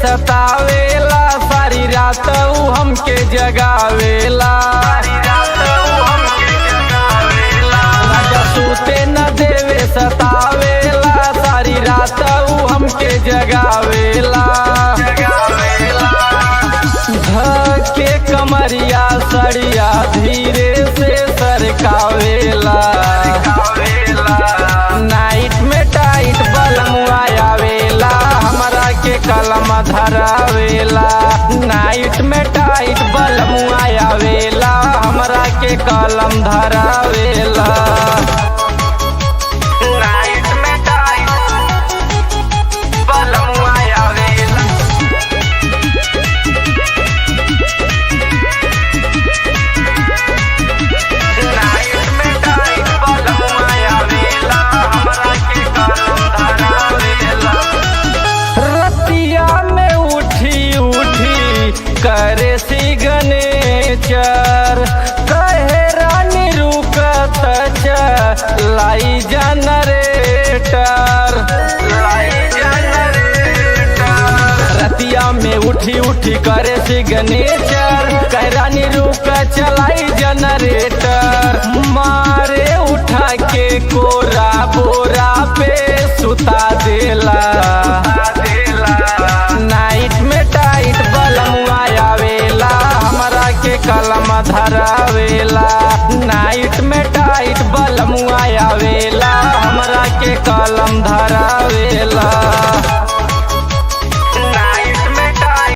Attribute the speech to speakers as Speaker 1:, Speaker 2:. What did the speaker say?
Speaker 1: सतावेला, सारी रात ऊ हमके जगावेला। राजा सूते न देवे सतावेला, सारी रात ऊ हमके जगावेला। धके कमरिया सड़िया धीरे से सरकावेला। नाइट में टाइट बलमुआ आवेला, हमरा के कलम धरावेला। नाइट में टाइट बलमुआ आवेला, हमरा के कलम धरावेला। नाइट में टाइट बलमुआ आवेला। नाइट में टाइट बलमुआ आवेला, हमरा के कलम धरावेला। रतिया में उठी उठी करे सिग्नेचर, कहे रानी रुकत लाई जनरेटर। रतिया में उठी उठी करे सिग्नेचर, कहे रानी रुक चलाई जनरेटर। मारे उठा के कोरा बोरा पे सुता देला। नाइट में टाइट बलमुआ आवेला, हमरा के कलम धरावेला। नाइट में टाइट बलमुआ आवेला, हमरा के कलम धरावेला।